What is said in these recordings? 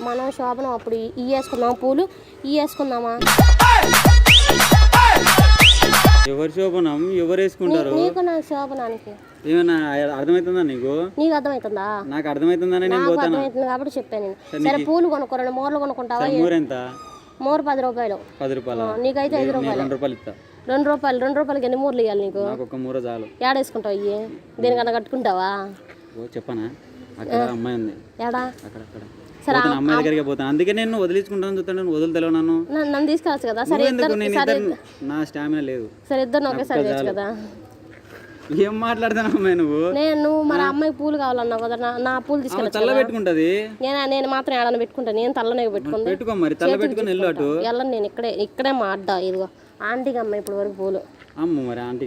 మనం శోభనం అప్పుడు ఇవి వేసుకుందాం పూలు ఇవి వేసుకుందామా? ఎవరు శోభనం ఎవరు వేసుకుంటారు? నీకు నా శోభనానికి ఏమన్నా అర్థమవుతుందా నీకు? నీకు అర్థమవుతుందా? నాకు అర్థమవుతుందని నేను నాకు పోతాను. అర్థమవుతుంది కాబట్టి చెప్పాను. సరే పూలు కొనుక్కోరండి, మూరలు కొనుక్కుంటావా? మూర ఎంత? మూర 10 రూపాయలు. 10 రూపాయలు? నీకైతే 5 రూపాయలు. 2 రూపాయలు ఇస్తా. 2 రూపాయలు. 2 రూపాయలకి ఎన్ని మూరలు ఇవ్వాలి నీకు? నాకు ఒక మూర చాలు. ఏడేసుకుంటావు ఇవి? దేనికన్నా కట్టుకుంటావా? చెప్పనా, అక్కడ అమ్మాయి ఉంది. ఏడా? అక్కడ అమ్మాయి దగ్గరికి పోతాను. అందుకే నేను వదిలించుకుంటాను చూస్తాను. వదులుతలేవు నన్ను తీసుకెళ్ళచ్చు కదా. సరే నా స్టామినా లేదు. సరే ఇద్దరు ఒకేసారి చేయొచ్చు కదా. ఏం మాట్లాడుతాను అమ్మాయి నువ్వు? నువ్వు మరి అమ్మాయి పూలు కావాలన్నావు కదా, నా పూలు తీసుకెళ్ళి తల్ల పెట్టుకుంటది. నేను మాత్రం ఏడన్నా పెట్టుకుంటాను. నేను తల్లనే పెట్టుకుంటా. పెట్టుకో మరి, తల్ల పెట్టుకుని వెళ్ళు అటు. వెళ్ళను నేను ఇక్కడే మా అడ్డా. ఇదిగో ఆంటీకి అమ్మ ఇప్పుడు వరకు పూలు. అమ్ము మరి ఆంటీ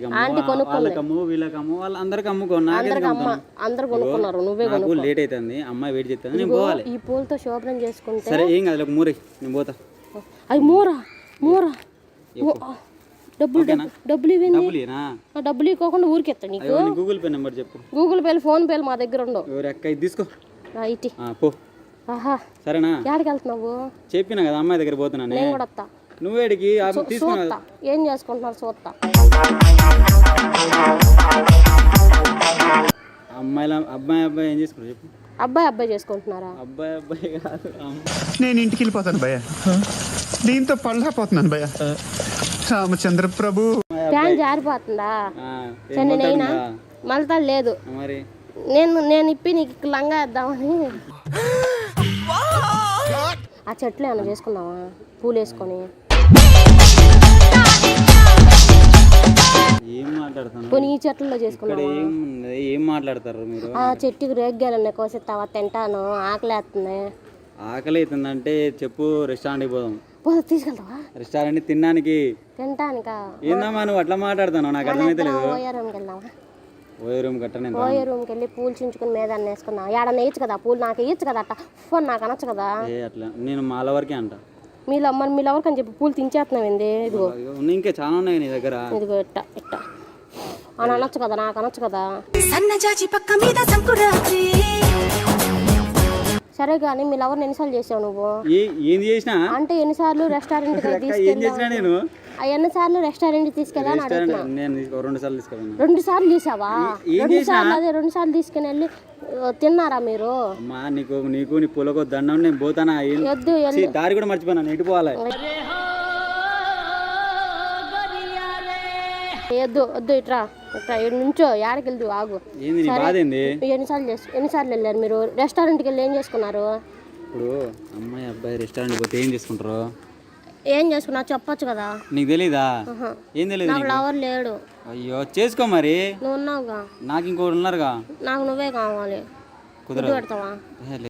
కొనుక్కోము వీళ్ళకమ్ము వాళ్ళందరికి అమ్ముకో. అందరు కొనుక్కున్నారు, నువ్వే నాకు లేట్ అవుతుంది. అమ్మాయి వెయిట్ చేస్తాను, నేను పోవాలి. ఈ పూలతో శోభనం చేసుకుంటే సరే ఏం కాదు, ఒక మూర నేను పోతా. అవి మూర డబ్బులు ఇవ్వండి. డబ్బులు ఇవ్వకుండా ఊరికెత్తాను నీకు. గూగుల్ పే నెంబర్ చెప్పు. గూగుల్ పేలు ఫోన్ పేలు మా దగ్గర ఉండవు. ఇది తీసుకో ఇటీ పో. సరేనా? ఎక్కడికి వెళ్తున్నావు? చెప్పినా కదా అమ్మాయి దగ్గర పోతున్నాను. నేను కూడా వస్తా. నువ్వేడికి చూస్తా ఏం చేసుకుంటున్నారు చూస్తా. అబ్బాయి ఏం చేసుకుంటారు చెప్పు. అబ్బాయి చేసుకుంటున్నారా? అబ్బాయి కాదు. నేను ఇంటికి వెళ్ళిపోతాను భయ్య, దీంతో పళ్ళపోతున్నాను భయ్య. రామచంద్ర ప్రభు. ఫ్యాన్ జారిపోతుందా? చెన్నైనా మళ్ళీ లేదు. మరి నేను ఇప్పి నీకు లంగా వేద్దామని. ఆ చెట్లు ఏమైనా చేసుకుందామా పూలు వేసుకొని? ఏం మాట్లాడుతాను? కొన్ని ఈ చెట్లలో చేసుకున్నావా? ఏం మాట్లాడతారు మీరు? ఆ చెట్టుకి రేగ్గాలన్నా కోసిస్తావా? తింటాను, ఆకలి వేస్తుంది. ఆకలి అవుతుందంటే చెప్పు, రెస్టారెంట్కి పోదాం. తీసుకెళ్తావా? రెస్టారెంట్ తినడానికి? తింటానికా? ఏందమ్మా నువ్వు అట్లా మాట్లాడుతావు? నాకు అర్థమైతే లేదు. ఓయే రూమ్కి వెళ్దామా? ఓయే రూమ్ కట్టనే. ఓయే రూమ్కి వెళ్ళి పూలు చించుకుని మీద వేసుకుందాం. ఏడన్నా వేయచ్చు కదా పూలు, నాకు వేయచ్చు కదా. అట్ట ఫోన్ నాకు అనొచ్చు కదా. అట్లా నేను మాల వరకే అంట. మీలో ఎవరికి అని చెప్పి పూలు తించేస్తున్నావు ఏంది? ఇదిగో ఇంకా చాలా ఉన్నాయి నీ దగ్గర. ఇదిగో ఇట్ట అని అనొచ్చు కదా, నాకు అనొచ్చు కదా. సరే కానీ మీ లవర్ని ఎన్నిసార్లు చేసావు నువ్వు? ఏం చేసినా అంటే ఎన్నిసార్లు రెస్టారెంట్ నేను ఎన్నిసార్లు రెస్టారెంట్ తీసుకెళ్ళాను అడుగుతున్నా. 2 సార్లు తీసుకెళ్ళాను. 2 సార్లు తీసావా? 2 సార్లు అదే 2 సార్లు తీసుకుని వెళ్ళి తిన్నారా మీరు? నీకు నీ పూలకు దండం. నేను పోతానా? దారి కూడా మర్చిపోయినా. ఎటు పోవాలి? వద్దు ఇట్రా నుంచో. ఏడకి వెళ్దు ఆగు. ఎన్నిసార్లు వెళ్ళారు మీరు రెస్టారెంట్కి వెళ్ళి? ఏం చేసుకున్నారు? ఇప్పుడు అమ్మాయి అబ్బాయి రెస్టారెంట్ పోతే ఏం చేసుకుంటారు? ఏం చేసుకున్నా చెప్పొచ్చు కదా. నీకు తెలీదా? ఏం తెలియదు. నాకు లవర్ లేడు. అయ్యో చేసుకో మరి. నువ్వు ఉన్నావుగా. నాకు ఇంకోటి ఉన్నారుగా. నాకు నువ్వే కావాలి. కుదరదు. పెడతావా?